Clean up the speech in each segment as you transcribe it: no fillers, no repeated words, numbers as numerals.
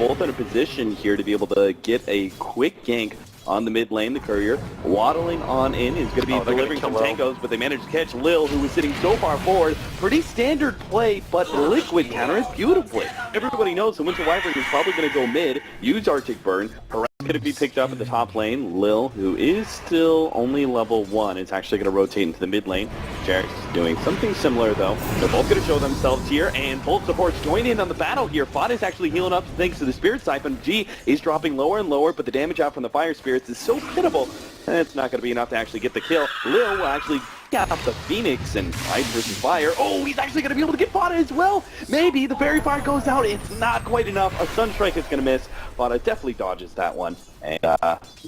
both in a position here to be able to get a quick gank on the mid lane. The courier waddling on in is going to be delivering some tankos, but they managed to catch Lil, who was sitting so far forward. Pretty standard play, but Liquid counters beautifully. Everybody knows the Winter Wyvern is probably going to go mid, use Arctic Burn. Going to be picked up at the top lane. Lil, who is still only level 1, is actually going to rotate into the mid lane. Jarek's doing something similar, though. They're both going to show themselves here, and both supports join in on the battle here. Fod is actually healing up thanks to the Spirit Siphon. G is dropping lower and lower, but the damage out from the Fire Spirits is so pitiful, and it's not going to be enough to actually get the kill. Lil will actually get up the Phoenix and Ice versus Fire. Oh, he's actually going to be able to get Fada as well. Maybe the Fairy Fire goes out. It's not quite enough. A Sunstrike is going to miss. Fada definitely dodges that one. And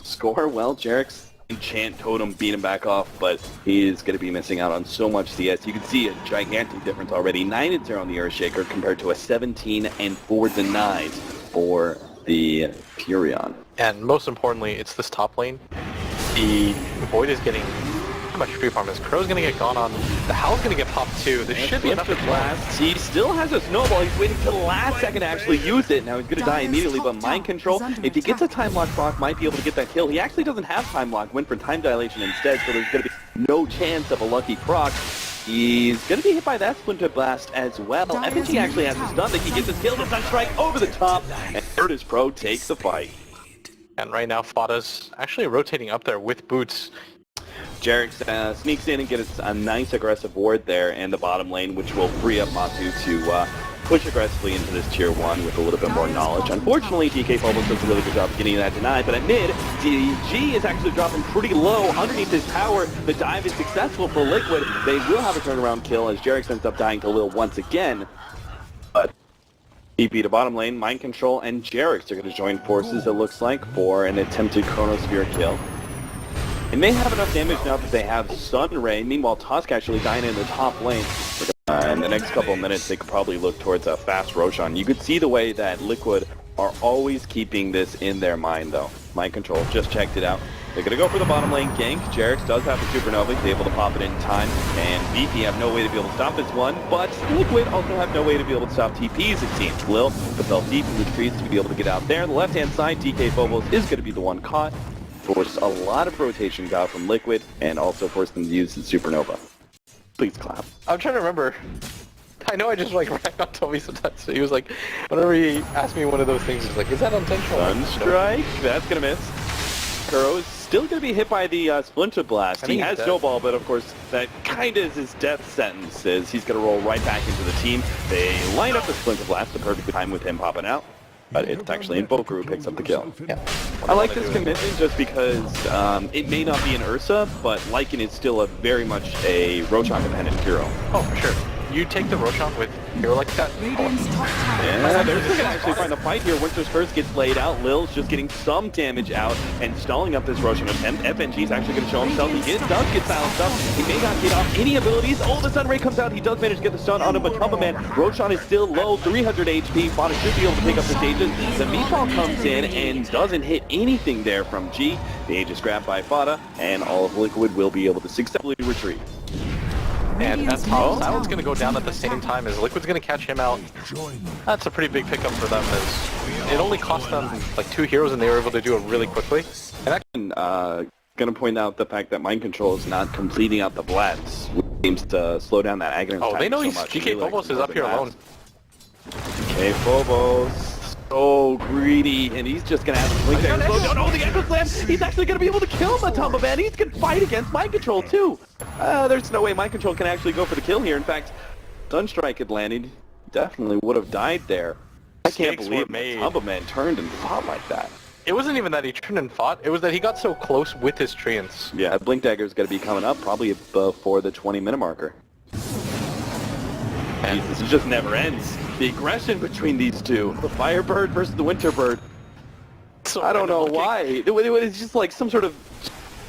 score, well, Jarek's Enchant Totem beat him back off, but he is going to be missing out on so much CS. You can see a gigantic difference already. 9-0 on the Earthshaker compared to a 17-4 denied for the Furion. And most importantly, it's this top lane. The Void is getting too much free farm. His Crow's gonna get gone on. The Howl's gonna get popped too. This should be enough to blast. He still has a snowball. He's waiting till the last second to actually use it. Now he's gonna die immediately, but Mind Control, if he gets a Time Lock proc, might be able to get that kill. He actually doesn't have Time Lock, went for Time Dilation instead, so there's gonna be no chance of a lucky proc. He's gonna be hit by that Splinter Blast as well. FNG actually has a stun that he gets his kill. The Sunstrike over the top, and Virtus.Pro takes the fight. And right now, Fada's actually rotating up there with boots. Jarek sneaks in and gets a nice aggressive ward there in the bottom lane, which will free up Matu to push aggressively into this tier 1 with a little bit more knowledge. Unfortunately, DK Phobos does a really good job of getting that denied, but at mid, DG is actually dropping pretty low underneath his tower. The dive is successful for Liquid. They will have a turnaround kill as Jarek ends up dying to Lil once again. But TP to bottom lane, Mind Control, and Jarek are going to join forces, it looks like, for an attempted Chronosphere kill. It may have enough damage now that they have Sun Ray. Meanwhile, Tusk actually dying in the top lane. In the next couple of minutes, they could probably look towards a fast Roshan. You could see the way that Liquid are always keeping this in their mind, though. Mind Control, just checked it out. They're going to go for the bottom lane gank. Jarek does have the Supernova. He's able to pop it in time. And BP have no way to be able to stop this one. But Liquid also have no way to be able to stop TPs, it seems. Lil fell deep in the trees to be able to get out there. On the left-hand side, DK Phobos is going to be the one caught. Forced a lot of rotations out from Liquid, and also forced them to use the Supernova. Please clap. I'm trying to remember. I know I just like racked on Toby sometimes. So he was like, whenever he asked me one of those things, he's like, is that intentional? Sunstrike, that's gonna miss. Kuro is still gonna be hit by the Splinter Blast. He has Snowball, but of course that kinda is his death sentence, as he's gonna roll right back into the team. They line up the Splinter Blast, the perfect time with him popping out. But it's actually bo3 who picks up the kill. Yeah. I like this commitment just because it may not be an Ursa, but Lycan is still very much a Roshan-dependent hero. Oh, for sure. You take the Roshan with a hero like that. Yeah, they're still going to actually find a fight here. Winter's Curse gets laid out. Lil's just getting some damage out and stalling up this Roshan attempt. FNG is actually going to show himself. He does get silenced up. He may not get off any abilities. Oh, the Sun Ray comes out. He does manage to get the stun on him, but Tumba Man, Roshan is still low, 300 HP. Fada should be able to pick up the stages. The meatball comes in and doesn't hit anything there from G. The Age is grabbed by Fada, and all of Liquid will be able to successfully retreat. And that top Silent's going to go down at the same time as Liquid's going to catch him out. That's a pretty big pickup for them, as it only cost them like 2 heroes and they were able to do it really quickly. And going to point out the fact that Mind Control is not completing out the blats, which seems to slow down that Aghanim. Oh, they know he's GK Phobos is up here alone. GK Phobos, so greedy, and he's just going to have to blink there and slow down. Oh, the Echo Slam! He's actually going to be able to kill Matumba Man. He's going to fight against Mind Control, too. There's no way Mind Control can actually go for the kill here. In fact, Sunstrike had landed. Definitely would have died there. I can't believe Matumba Man turned and fought like that. It wasn't even that he turned and fought, it was that he got so close with his treants. Yeah, Blink Dagger's going to be coming up probably before the 20-minute marker. And this just never ends. The aggression between these two. The Firebird versus the Winterbird. So I don't know why. It's just like some sort of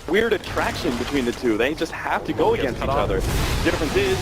weird attraction between the two. They just have to go against each other. The difference is,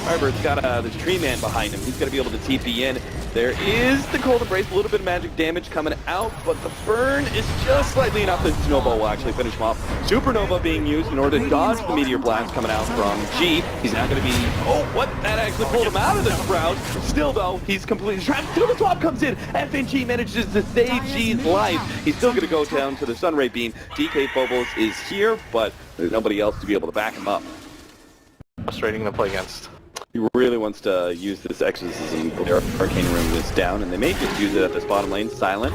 Firebird's got this tree man behind him. He's going to be able to TP in. There is the Cold Embrace, a little bit of magic damage coming out, but the burn is just slightly enough that Snowball will actually finish him off. Supernova being used in order to dodge the Meteor Blast coming out from G. He's now going to be... Oh, what? That actually pulled him out of the crowd. Still, though, he's completely trapped. Still, the swap comes in. FNG manages to save G's life. He's still going to go down to the Sunray Beam. DK Phobos is here, but there's nobody else to be able to back him up. Frustrating to play against. He really wants to use this exorcism. Their arcane room is down, and they may just use it at this bottom lane. Silent.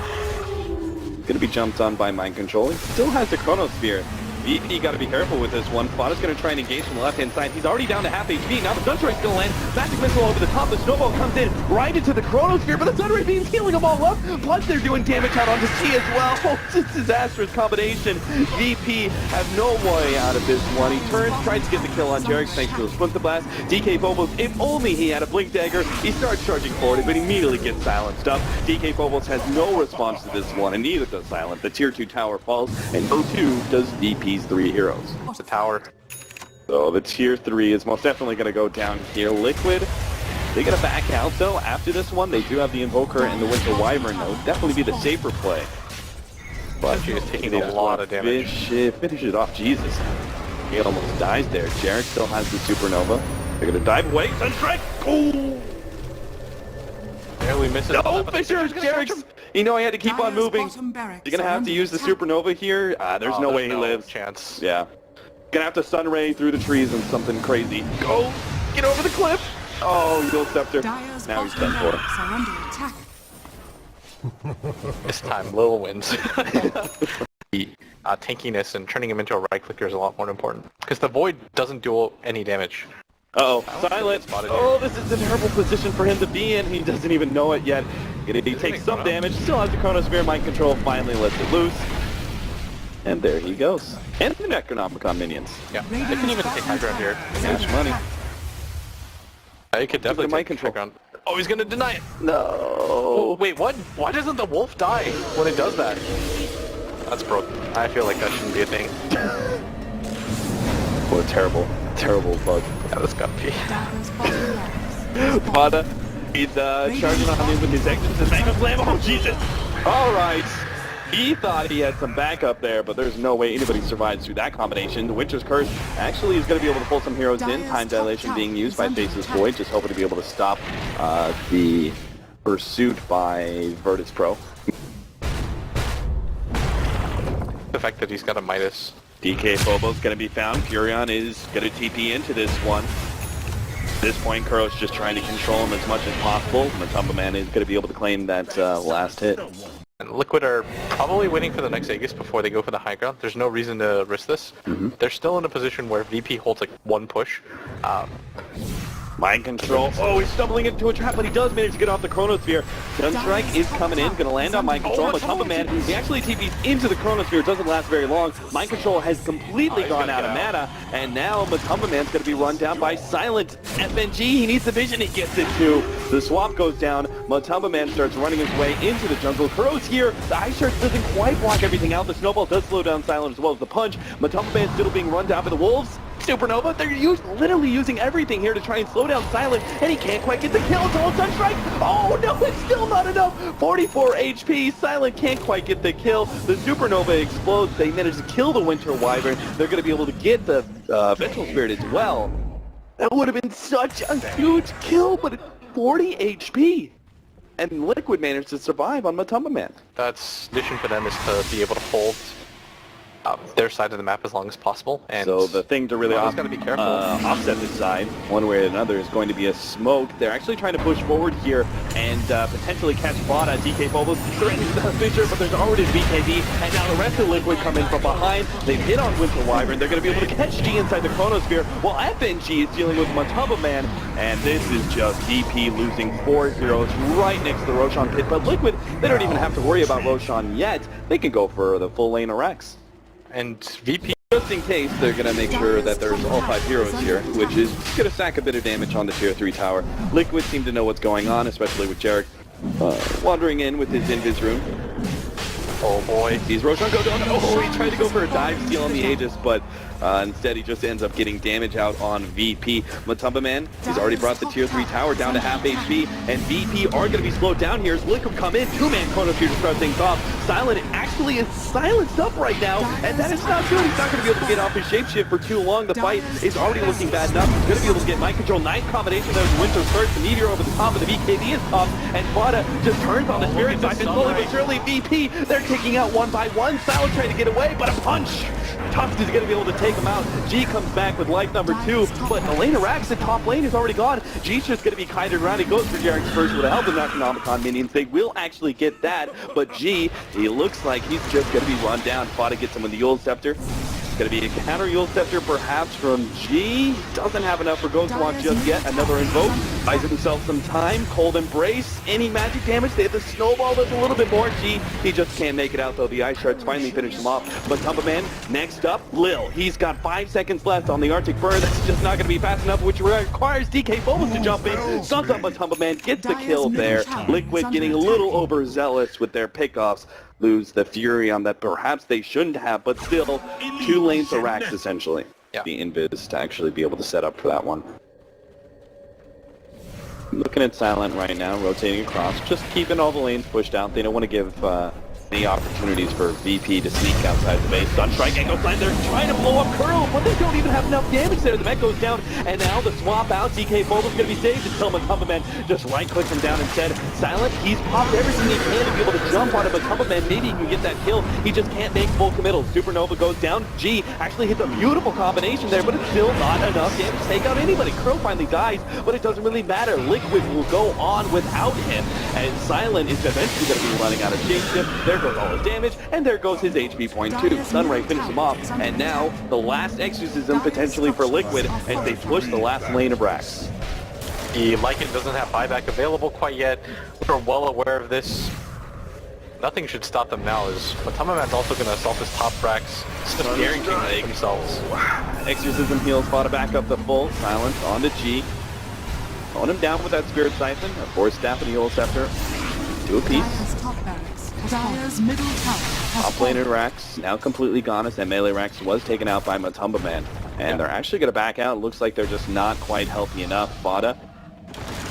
Gonna be jumped on by Mind Control. He still has the Chronosphere. VP got to be careful with this one. Spot is going to try and engage from the left-hand side. He's already down to half HP. Now the Sunstrike's going to land. Magic Missile over the top. The Snowball comes in right into the Chronosphere, but the Sunray Beam's healing them all up. Plus they're doing damage out onto C as well. Oh, it's a disastrous combination. VP have no way out of this one. He turns, tries to get the kill on Jarek thanks to the Splinter Blast. DK Phobos, if only he had a Blink Dagger, he starts charging forward, but immediately gets silenced up. DK Phobos has no response to this one, and neither does Silent. The tier 2 tower falls, and bo3 does VP's 3 heroes. The tower. So the tier 3 is most definitely going to go down here. Liquid, they're going to back out though. After this one, they do have the Invoker and the Winter Wyvern though. Definitely be the safer play. But she is taking a lot of damage. Finish it off, Jesus. He almost dies there. Jarek still has the Supernova. They're going to dive away. Sunstrike! Oh! Barely misses. No, Fisher! Jarek's... You know, he had to keep on moving. You're going to have to use the Supernova here. There's no way he lives. Chance. Yeah. Gonna have to Sunray through the trees and something crazy. Go! Get over the cliff! Oh, Eagle Scepter. Now he's done for. This time, Lil wins. The tankiness and turning him into a right clicker is a lot more important. Because the Void doesn't do any damage. Uh-oh, Silent. Oh, this is a terrible position for him to be in. He doesn't even know it yet. He takes some damage, still has the Chronosphere. Mind Control finally lets it loose. And there he goes. And the Necronomicon minions. Yeah, they can even take high ground here. Cash money. He could definitely Mind take Control. high ground. Oh, he's gonna deny it! No. Oh, wait, what? Why doesn't the wolf die when it does that? That's broken. I feel like that shouldn't be a thing. What a terrible, terrible bug. Yeah, that's gotta be. Pada, he's charging on him with his exit. Magnum Slam. Oh, Jesus. All right. He thought he had some backup there, but there's no way anybody survives through that combination. The Witcher's Curse actually is going to be able to pull some heroes in. Time Dilation being used by Faceless Void, just hoping to be able to stop the pursuit by Virtus.Pro. The fact that he's got a Midas. DK Phobos going to be found. Furion is going to TP into this one. At this point, Kuro's just trying to control him as much as possible. Matumba Man is going to be able to claim that last hit. And Liquid are probably waiting for the next Aegis before they go for the high ground. There's no reason to risk this. They're still in a position where VP holds like one push. Mind Control. Oh, he's stumbling into a trap, but he does manage to get off the Chronosphere. Sunstrike is coming in, going to land on Mind Control. Matumba Man, he actually TPs into the Chronosphere. It doesn't last very long. Mind Control has completely gone out of mana, and now Matumba Man's going to be run down by Silent. FNG, he needs the vision, he gets it too. The swap goes down. Matumba Man starts running his way into the jungle. Kuro's here. The Ice Shark doesn't quite block everything out. The Snowball does slow down Silent as well as the punch. Matumba Man still being run down by the Wolves. Supernova, they're literally using everything here to try and slow down Silent, and he can't quite get the kill. It's all Sunstrike. Oh no, it's still not enough. 44 HP. Silent can't quite get the kill. The Supernova explodes. They manage to kill the Winter Wyvern. They're going to be able to get the Vengeful Spirit as well. That would have been such a huge kill, but it's 40 HP. And Liquid managed to survive on Matumba Man. That's mission for them is to be able to hold their side of the map as long as possible. And so the thing to really gotta be careful. offset this side, one way or another, is going to be a smoke. They're actually trying to push forward here and potentially catch Bada. DK Phobos threatens the Fisher, but there's already BKB, and now the rest of Liquid come in from behind. They've hit on Winter Wyvern. They're going to be able to catch G inside the Chronosphere, while FNG is dealing with Matumba Man, and this is just VP losing 4 heroes right next to the Roshan pit. But Liquid, they don't even have to worry about Roshan yet. They can go for the full lane of Rex. And VP, just in case, they're going to make sure that there's all 5 heroes here, which is going to stack a bit of damage on the tier 3 tower. Liquid seem to know what's going on, especially with Jarek wandering in with his Invis rune. Oh boy. Sees Roshan go down. Oh, he tried to go for a dive steal on the Aegis, but instead he just ends up getting damage out on VP. Matumba Man, he's already brought the tier 3 tower down to half HP, and VP are going to be slowed down here as Liquid come in. Two-man Chronosphere to start things off. Silent actually is silenced up right now, and that is not good. He's not going to be able to get off his shapeshift for too long. The fight is already looking bad enough. He's going to be able to get mind control. Nice combination of Winter's first, the Meteor over the top of the VKB is up, and Vada just turns on the Spirit Siphon. Slowly but surely, VP, they're taking out one by one. Silent trying to get away, but a punch. Tuft is going to be able to take him out. G comes back with life number 2, but Elena Rax in top lane is already gone. G's just going to be kited around. He goes for Jarek's first with the help of Necronomicon minions. They will actually get that, but G, he looks like he's just going to be run down. Fada gets him with the Yule Scepter. It's going to be a counter Yule Scepter perhaps from G. Doesn't have enough for Ghost Walk just yet. Another invoke. Buys himself some time. Cold Embrace. Any magic damage? They have the Snowball. That's a little bit more. G, he just can't make it out though. The Ice Shards finally finish him off. But Matumba Man, next up, Lil. He's got 5 seconds left on the Arctic Burn. That's just not going to be fast enough, which requires DK Phobos to jump in. Stuns up Matumba Man. Gets the kill there. Liquid getting a little overzealous with their pickoffs. Lose the Fury on that perhaps they shouldn't have, but still 2 lanes of racks essentially. Yeah. The Invis to actually be able to set up for that one. Looking at Silent right now, rotating across, just keeping all the lanes pushed out. They don't want to give any opportunities for VP to sneak outside the base. Sunstrike, Echo Sign, they're trying to blow up Curl, but they don't even have enough damage there. The mech goes down, and now the swap out. DK Phobos going to be saved until Matumba Man just right-clicks him down instead. Silent, he's popped everything he can to be able to jump on it. Matumba Man, maybe he can get that kill. He just can't make full committal. Supernova goes down. G actually hits a beautiful combination there, but it's still not enough damage to take out anybody. Curl finally dies, but it doesn't really matter. Liquid will go on without him, and Silent is eventually going to be running out of shapeshift. There goes all his damage, and there goes his HP point too. Sunray finishes him off, and now the last exorcism potentially for Liquid as they push the last lane of racks. The Lycan doesn't have buyback available quite yet. We're well aware of this. Nothing should stop them now, as Matumba Man's also going to assault his top racks, scaring themselves. Exorcism heals Fada back up to full. Silence onto G. Throwing him down with that Spirit Siphon, a Force Staff and a Yule Scepter. 2 apiece. Top lane in Rax, now completely gone as that melee Rax was taken out by Matumba Man. And they're actually going to back out. It looks like they're just not quite healthy enough. Fada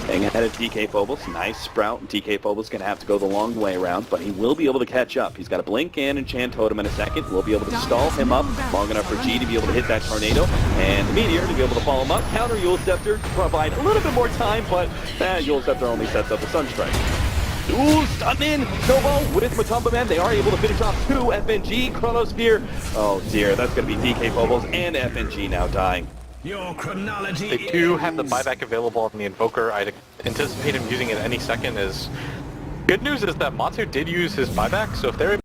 staying ahead of DK Phobos. Nice sprout. DK Phobos going to have to go the long way around, but he will be able to catch up. He's got a Blink and Enchant Totem in a second. We'll be able to stall him up long enough for G to be able to hit that Tornado, and the Meteor to be able to follow him up. Counter Yule Scepter to provide a little bit more time, but Yule Scepter only sets up the Sunstrike. Ooh, stun in! Snowball with Matumba Man. They are able to finish off 2 FNG. Chronosphere. Oh dear, that's going to be DK Phobos and FNG now dying. Your chronology. They do have the buyback available on the Invoker. I'd anticipate him using it any second. Good news is that Matsu did use his buyback, so if they're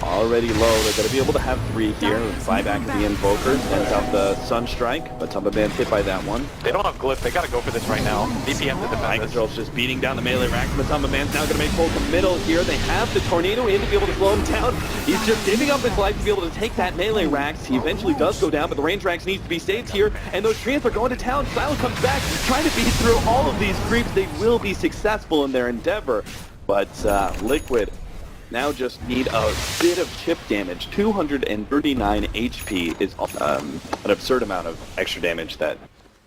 already low, they're going to be able to have 3 here. Buyback of the Invoker, sends out the Sunstrike, but Matumba Man's hit by that one. They don't have Glyph, they gotta go for this right now. VP have to defend Mind this. Control's just beating down the melee rack. Matumba Man's now going to make full committal here. They have the Tornado in to be able to slow him down. He's just giving up his life to be able to take that melee racks. He eventually does go down, but the range racks needs to be saved here, and those treants are going to town. Silent comes back, trying to beat through all of these creeps. They will be successful in their endeavor, but Liquid now just need a bit of chip damage. 239 HP is an absurd amount of extra damage that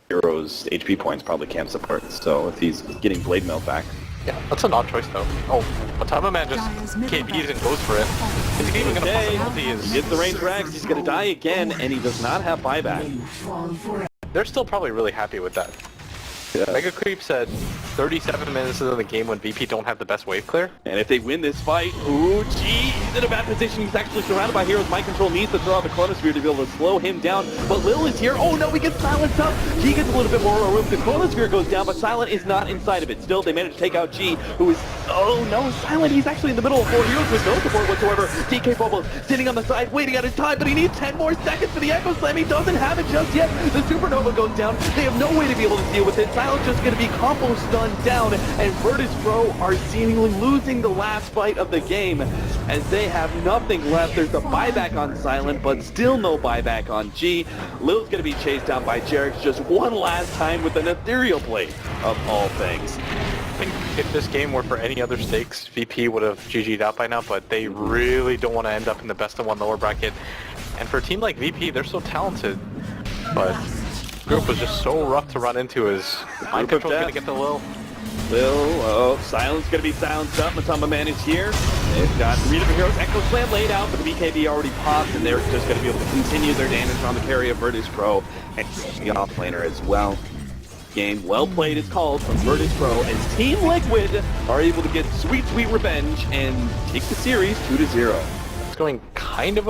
Hero's HP points probably can't support. So if he's getting Blade Mail back. Yeah, that's an odd choice though. Oh, Matumba Man just KBs and goes for it. Is he even gonna possibility He gets the range racks, he's gonna die again, and he does not have buyback. They're still probably really happy with that. Yeah. Mega Creep said 37 minutes into the game when VP don't have the best wave clear. And if they win this fight, ooh, gee, he's in a bad position. He's actually surrounded by heroes. Mind Control needs to throw out the Chronosphere to be able to slow him down. But Lil is here. Oh no, he gets silenced up. G gets a little bit more room. The Chronosphere goes down, but Silent is not inside of it. Still, they manage to take out G, who is, oh no, Silent. He's actually in the middle of 4 heroes with no support whatsoever. DK Phobos sitting on the side, waiting out his time, but he needs 10 more seconds for the Echo Slam. He doesn't have it just yet. The Supernova goes down. They have no way to be able to deal with it. Silent's just going to be combo stunned down, and Virtus.Pro are seemingly losing the last fight of the game as they have nothing left. There's a buyback on Silent, but still no buyback on G. Lil's going to be chased down by Jarek just one last time with an Ethereal Blade, of all things. think if this game were for any other stakes, VP would have GG'd out by now, but they really don't want to end up in the best of one lower bracket. And for a team like VP, they're so talented, but group was just so rough to run into as Mind Control's going to get the Lil. Silence going to be silenced up. Matamba Man is here. They've got 3 different heroes. Echo Slam laid out, but the BKB already popped, and they're just going to be able to continue their damage on the carry of Virtus.Pro and the offlaner as well. Game well played is called from Virtus.Pro as Team Liquid are able to get sweet, sweet revenge and take the series 2-0. It's going kind of